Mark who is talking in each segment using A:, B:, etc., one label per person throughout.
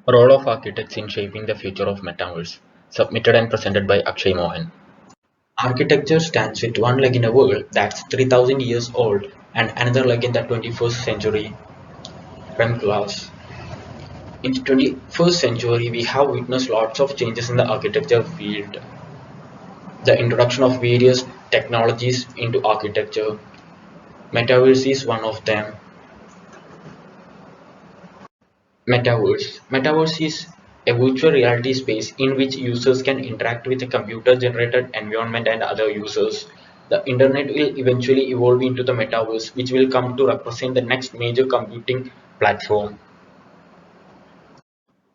A: Role of architects in shaping the future of metaverse. Submitted and presented by Akshay Mohan. Architecture stands with one leg in a world that's 3000 years old and another leg in the 21st century. Prem class. In the 21st century, we have witnessed lots of changes in the architecture field. The introduction of various technologies into architecture. Metaverse is one of them. Metaverse is a virtual reality space in which users can interact with a computer-generated environment and other users. The internet will eventually evolve into the metaverse, which will come to represent the next major computing platform.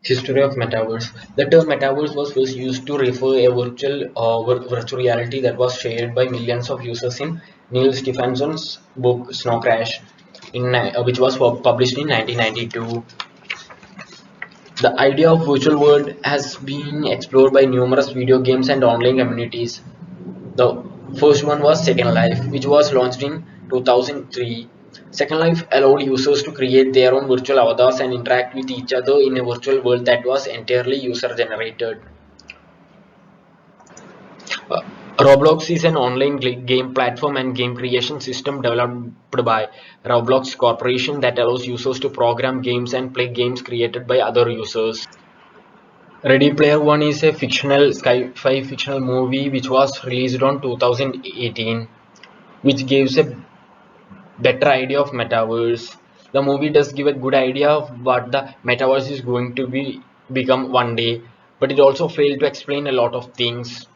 A: History of metaverse. The term metaverse was first used to refer a virtual reality that was shared by millions of users in Neil Stephenson's book Snow Crash, which was published in 1992. The idea of virtual world has been explored by numerous video games and online communities. The first one was Second Life, which was launched in 2003. Second Life allowed users to create their own virtual avatars and interact with each other in a virtual world that was entirely user generated. Uh, Roblox is an online game platform and game creation system developed by Roblox Corporation that allows users to program games and play games created by other users. Ready Player One is a fictional sci-fi fictional movie which was released on 2018, which gives a better idea of metaverse. The movie does give a good idea of what the metaverse is going to become one day, but it also failed to explain a lot of things.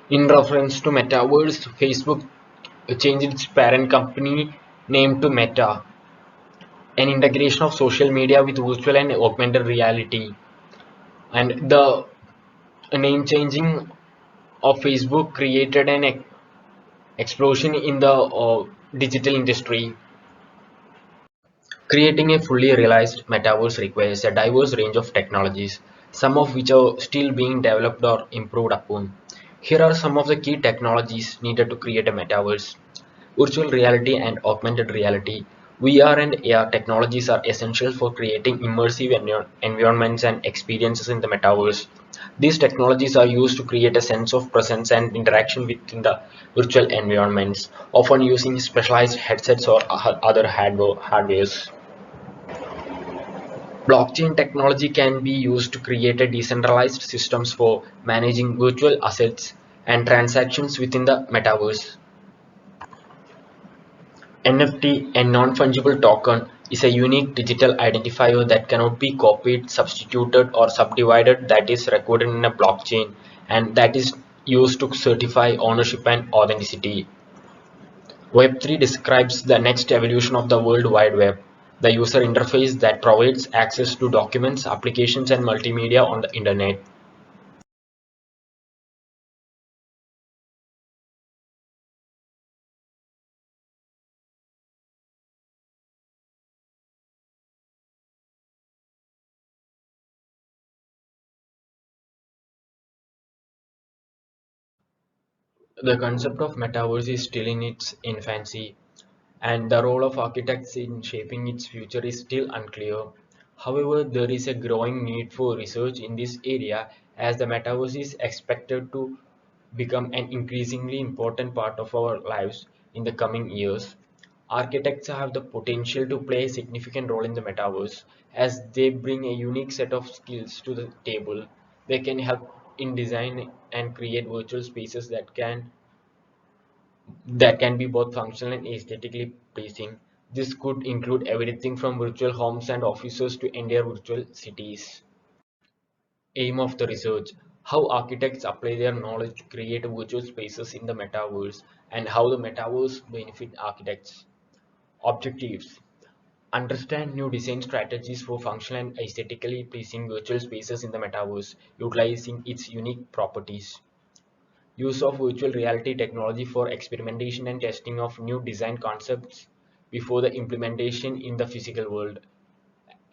A: In reference to metaverse, Facebook changed its parent company name to Meta, an integration of social media with virtual and augmented reality. And the name changing of Facebook created an explosion in the digital industry. Creating a fully realized metaverse requires a diverse range of technologies, some of which are still being developed or improved upon. Here are some of the key technologies needed to create a metaverse. Virtual reality and augmented reality. VR and AR technologies are essential for creating immersive environments and experiences in the metaverse. These technologies are used to create a sense of presence and interaction within the virtual environments, often using specialized headsets or other hardwares. Blockchain technology can be used to create a decentralized systems for managing virtual assets and transactions within the metaverse. NFT, a non-fungible token, is a unique digital identifier that cannot be copied, substituted, or subdivided that is recorded in a blockchain and that is used to certify ownership and authenticity. Web3 describes the next evolution of the World Wide Web, the user interface that provides access to documents, applications, and multimedia on the internet. The concept of metaverse is still in its infancy, and the role of architects in shaping its future is still unclear. However, there is a growing need for research in this area as the metaverse is expected to become an increasingly important part of our lives in the coming years. Architects have the potential to play a significant role in the metaverse as they bring a unique set of skills to the table. They can help in design and create virtual spaces that can be both functional and aesthetically pleasing. This could include everything from virtual homes and offices to entire virtual cities. Aim of the research: how architects apply their knowledge to create virtual spaces in the metaverse and how the metaverse benefit architects. Objectives: understand new design strategies for functional and aesthetically pleasing virtual spaces in the metaverse, utilizing its unique properties. Use of virtual reality technology for experimentation and testing of new design concepts before the implementation in the physical world,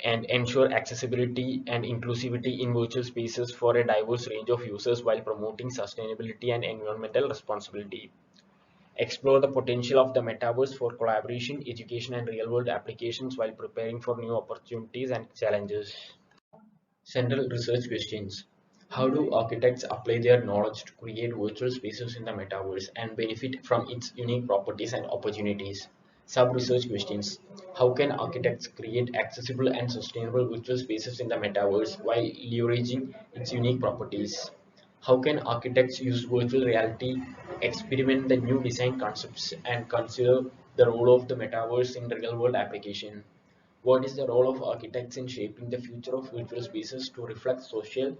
A: and ensure accessibility and inclusivity in virtual spaces for a diverse range of users while promoting sustainability and environmental responsibility. explore the potential of the metaverse for collaboration, education, and real-world applications while preparing for new opportunities and challenges. Central research questions. How do architects apply their knowledge to create virtual spaces in the metaverse and benefit from its unique properties and opportunities? Sub-research questions. How can architects create accessible and sustainable virtual spaces in the metaverse while leveraging its unique properties? How can architects use virtual reality, experiment the new design concepts, and consider the role of the metaverse in real-world application? What is the role of architects in shaping the future of virtual spaces to reflect social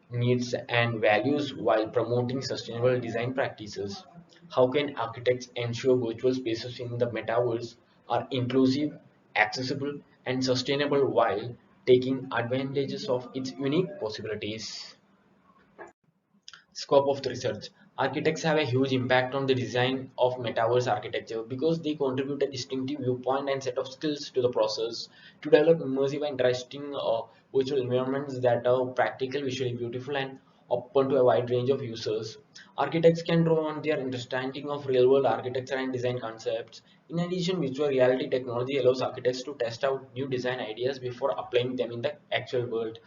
A: needs and values while promoting sustainable design practices? How can architects ensure virtual spaces in the metaverse are inclusive, accessible, and sustainable while taking advantages of its unique possibilities? Scope of the research. Architects have a huge impact on the design of metaverse architecture because they contribute a distinctive viewpoint and set of skills to the process to develop immersive and interesting virtual environments that are practical, visually beautiful, and open to a wide range of users. Architects can draw on their understanding of real-world architecture and design concepts. In addition, virtual reality technology allows architects to test out new design ideas before applying them in the actual world.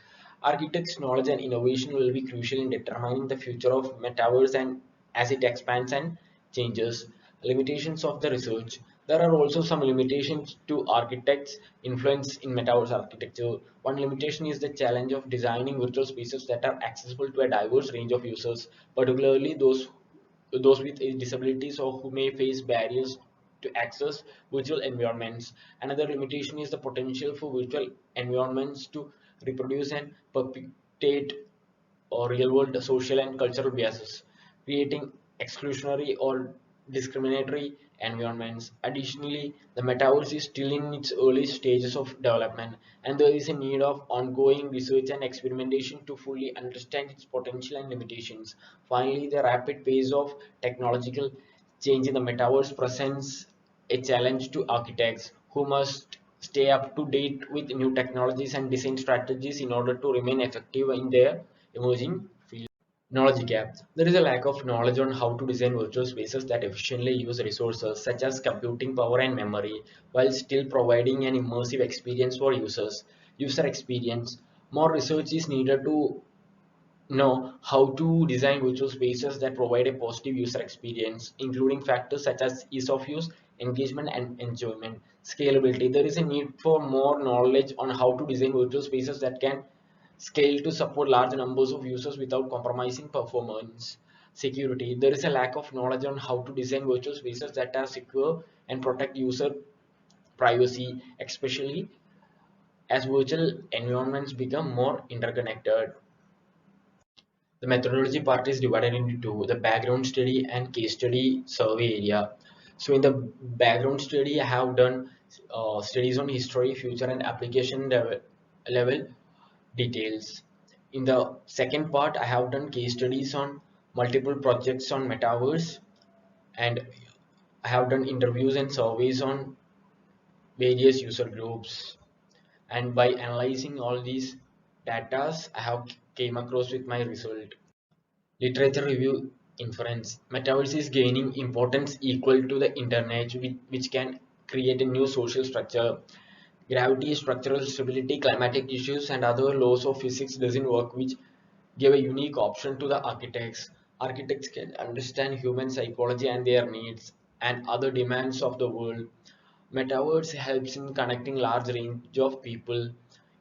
A: Architects' knowledge and innovation will be crucial in determining the future of metaverse and as it expands and changes. Limitations of the research. There are also some limitations to architects' influence in metaverse architecture. One limitation is the challenge of designing virtual spaces that are accessible to a diverse range of users, particularly those with disabilities or who may face barriers to access virtual environments. Another limitation is the potential for virtual environments to reproduce and perpetuate or real-world social and cultural biases, creating exclusionary or discriminatory environments. Additionally, the metaverse is still in its early stages of development, and there is a need of ongoing research and experimentation to fully understand its potential and limitations. Finally, the rapid pace of technological change in the metaverse presents a challenge to architects who must stay up to date with new technologies and design strategies in order to remain effective in their emerging field. Knowledge gap. There is a lack of knowledge on how to design virtual spaces that efficiently use resources such as computing power and memory while still providing an immersive experience for users. User experience. More research is needed to know how to design virtual spaces that provide a positive user experience, including factors such as ease of use, engagement, and enjoyment. Scalability. There is a need for more knowledge on how to design virtual spaces that can scale to support large numbers of users without compromising performance. Security. There is a lack of knowledge on how to design virtual spaces that are secure and protect user privacy, especially as virtual environments become more interconnected. The methodology part is divided into two, the background study and case study survey area. So in the background study, I have done studies on history, future, and application level details. In the second part, I have done case studies on multiple projects on metaverse, and I have done interviews and surveys on various user groups. And by analyzing all these data, I have came across with my result. Literature review inference. Metaverse is gaining importance equal to the internet, which can create a new social structure. Gravity, structural stability, climatic issues, and other laws of physics doesn't work, which give a unique option to the architects. Architects can understand human psychology and their needs and other demands of the world. Metaverse helps in connecting large range of people.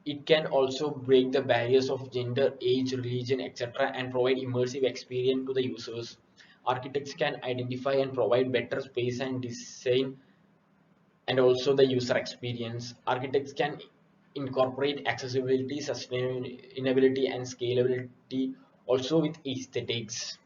A: It can also break the barriers of gender, age, religion, etc. and provide immersive experience to the users. Architects can identify and provide better space and design and also the user experience. Architects can incorporate accessibility, sustainability, and scalability also with aesthetics.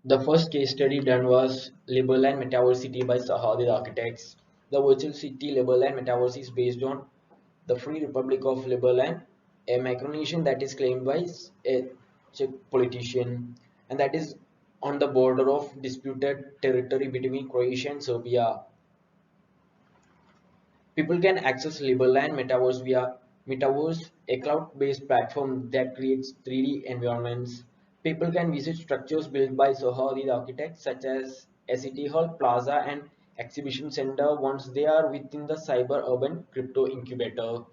A: The first case study done was Liberland Metaverse City by Sahadi Architects. The virtual city Liberland Metaverse is based on the Free Republic of Liberland, a micronation that is claimed by a Czech politician, and that is on the border of disputed territory between Croatia and Serbia. People can access Liberland Metaverse via Metaverse, a cloud-based platform that creates 3D environments. People can visit structures built by Soharid architects such as a city hall, plaza, and exhibition center once they are within the cyber urban crypto incubator.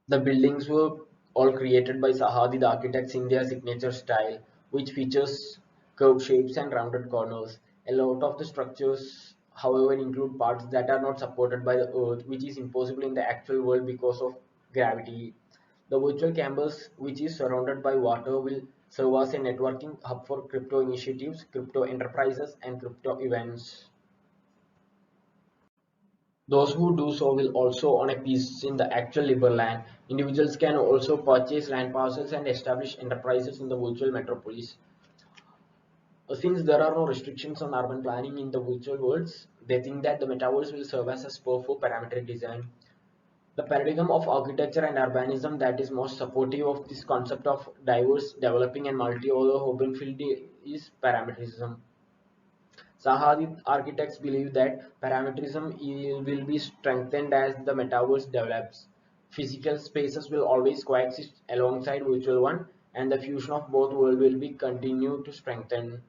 A: The buildings were all created by Sahadi the architects in their signature style, which features curved shapes and rounded corners. A lot of the structures, however, include parts that are not supported by the earth, which is impossible in the actual world because of gravity. The virtual campus, which is surrounded by water, will serve as a networking hub for crypto initiatives, crypto enterprises, and crypto events. Those who do so will also own a piece in the actual liberal land. Individuals can also purchase land parcels and establish enterprises in the virtual metropolis. Since there are no restrictions on urban planning in the virtual worlds, they think that the metaverse will serve as a spur for parametric design. The paradigm of architecture and urbanism that is most supportive of this concept of diverse, developing, and multi-order urban field is parametrism. Sahadi architects believe that parametrism will be strengthened as the metaverse develops. Physical spaces will always coexist alongside virtual one, and the fusion of both worlds will be continued to strengthen.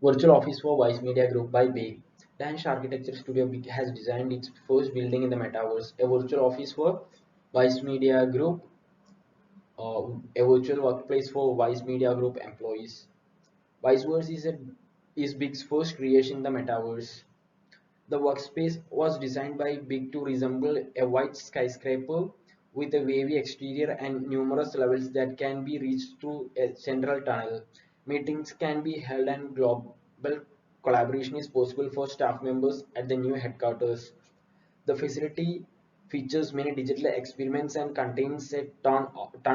A: Virtual office for Vice Media Group by Bay. Danish architecture studio has designed its first building in the metaverse, a virtual office for Vice Media Group, a virtual workplace for Vice Media Group employees. Viceverse is Big's first creation in the metaverse. The workspace was designed by Big to resemble a white skyscraper with a wavy exterior and numerous levels that can be reached through a central tunnel. Meetings can be held and global collaboration is possible for staff members at the new headquarters. The facility features many digital experiments and contains a ton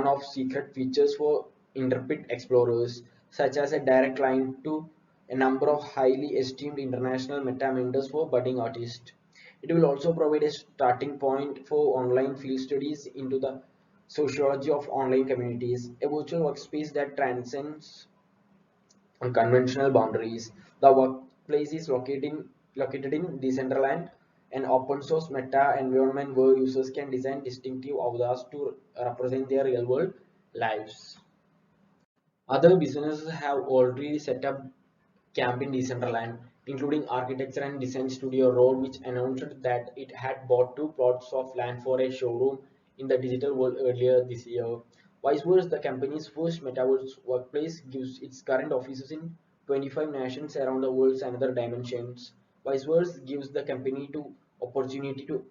A: of secret features for intrepid explorers, such as a direct line to a number of highly esteemed international meta mentors for budding artists. It will also provide a starting point for online field studies into the sociology of online communities, a virtual workspace that transcends conventional boundaries. The workplace is located in Decentraland, an open source meta environment where users can design distinctive avatars to represent their real world lives. Other businesses have already set up camp in Decentraland, including architecture and design studio Road, which announced that it had bought two plots of land for a showroom in the digital world earlier this year. Viceverse, the company's first metaverse workplace gives its current offices in 25 nations around the world another dimensions. Viceverse gives the company to opportunity to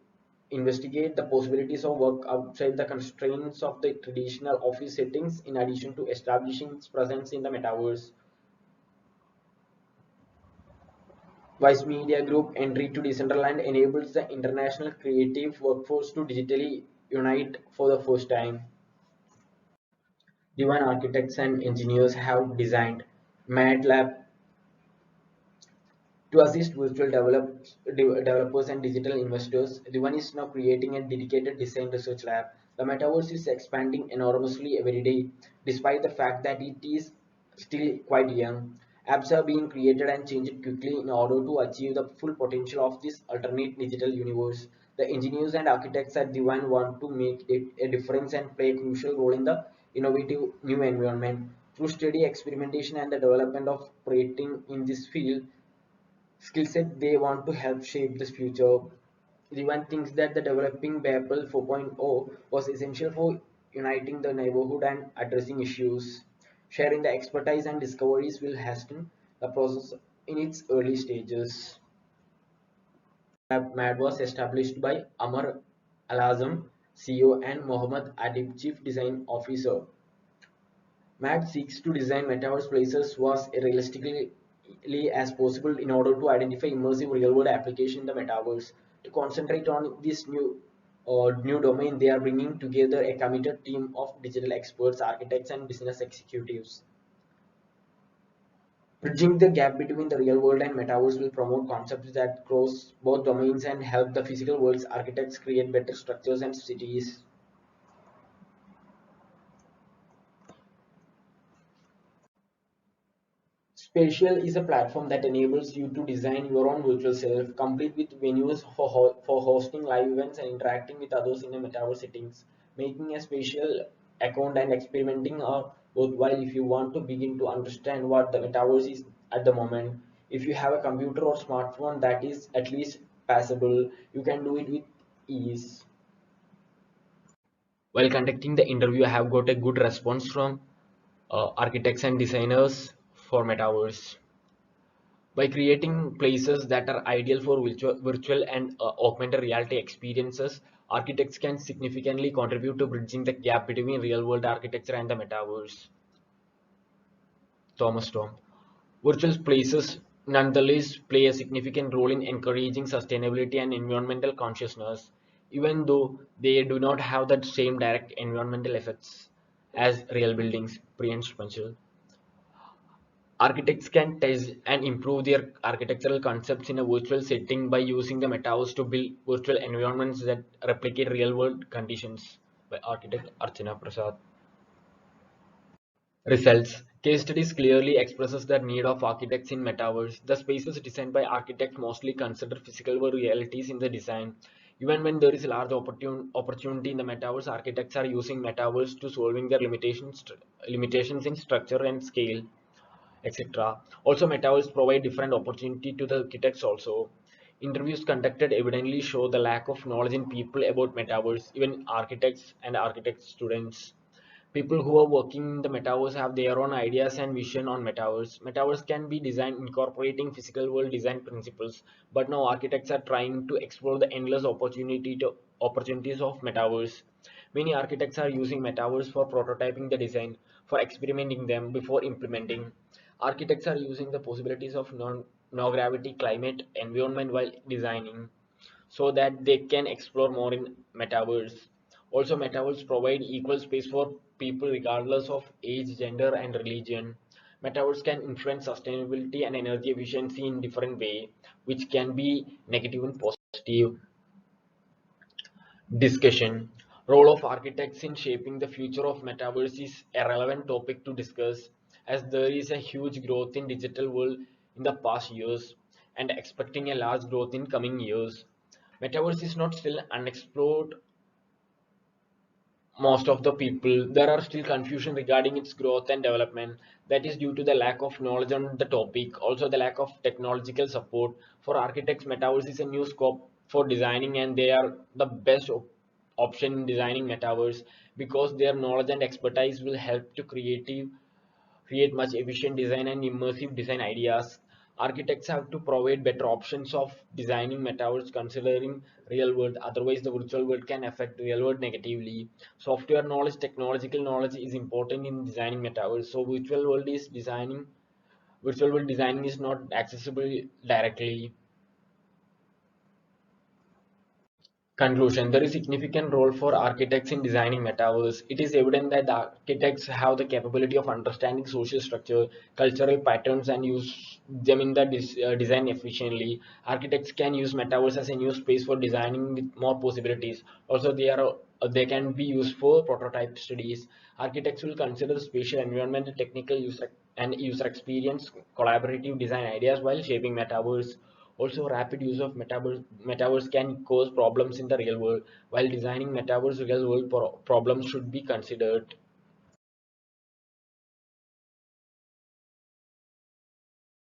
A: investigate the possibilities of work outside the constraints of the traditional office settings in addition to establishing its presence in the metaverse. Vice Media Group entry to Decentraland enables the international creative workforce to digitally unite for the first time. Divine architects and engineers have designed MATLAB to assist virtual developers and digital investors. Divan is now creating a dedicated design research lab. The metaverse is expanding enormously every day, despite the fact that it is still quite young. Apps are being created and changed quickly in order to achieve the full potential of this alternate digital universe. The engineers and architects at Divan want to make it a difference and play a crucial role in the innovative new environment. Through steady experimentation and the development of operating in this field, skill set they want to help shape this future. Everyone thinks that the developing Babel 4.0 was essential for uniting the neighborhood and addressing issues. Sharing the expertise and discoveries will hasten the process in its early stages. MAD was established by Amar Al-Azam, CEO, and Mohammad Adib, Chief Design Officer. MAD seeks to design metaverse places as realistically as possible in order to identify immersive real-world application in the metaverse. To concentrate on this new domain, they are bringing together a committed team of digital experts, architects, and business executives. Bridging the gap between the real world and metaverse will promote concepts that cross both domains and help the physical world's architects create better structures and cities. Spatial is a platform that enables you to design your own virtual self, complete with venues for hosting live events and interacting with others in a metaverse settings. Making a spatial account and experimenting are worthwhile if you want to begin to understand what the metaverse is at the moment. If you have a computer or smartphone that is at least passable, you can do it with ease. While conducting the interview, I have got a good response from architects and designers for metaverse. By creating places that are ideal for virtual and augmented reality experiences, architects can significantly contribute to bridging the gap between real world architecture and the metaverse. Thomas Tom. Virtual places nonetheless play a significant role in encouraging sustainability and environmental consciousness, even though they do not have the same direct environmental effects as real buildings. Priyansh Panchal. Architects can test and improve their architectural concepts in a virtual setting by using the metaverse to build virtual environments that replicate real-world conditions. By architect Archana Prasad. Results. Case studies clearly expresses the need of architects in metaverse. The spaces designed by architects mostly consider physical realities in the design. Even when there is a large opportunity in the metaverse, architects are using metaverse to solving their limitations in structure and scale, etc. Also, metaverse provide different opportunity to the architects also. Interviews conducted evidently show the lack of knowledge in people about metaverse, even architects and architect students. People who are working in the metaverse have their own ideas and vision on metaverse. Metaverse can be designed incorporating physical world design principles, but now architects are trying to explore the endless opportunities of metaverse. Many architects are using metaverse for prototyping the design, for experimenting them before implementing. Architects are using the possibilities of no gravity climate environment while designing so that they can explore more in metaverse. Also, metaverse provide equal space for people regardless of age, gender, and religion. Metaverse can influence sustainability and energy efficiency in different way, which can be negative and positive. Discussion. Role of architects in shaping the future of metaverse is a relevant topic to discuss as there is a huge growth in digital world in the past years and expecting a large growth in coming years. Metaverse is not still unexplored most of the people. There are still confusion regarding its growth and development. That is due to the lack of knowledge on the topic, also the lack of technological support. For architects, metaverse is a new scope for designing and they are the best option in designing metaverse because their knowledge and expertise will help to create much efficient design and immersive design ideas. Architects have to provide better options of designing metaverse considering real world. Otherwise, the virtual world can affect real world negatively. Software knowledge, technological knowledge is important in designing metaverse. So, virtual world designing is not accessible directly. Conclusion. There is significant role for architects in designing metaverse. It is evident that the architects have the capability of understanding social structure, cultural patterns, and use them in the design efficiently. Architects can use metaverse as a new space for designing with more possibilities. Also, they can be used for prototype studies. Architects will consider spatial environment, technical user experience, collaborative design ideas while shaping metaverse. Also, rapid use of metaverse can cause problems in the real world. While designing metaverse, real world problems should be considered.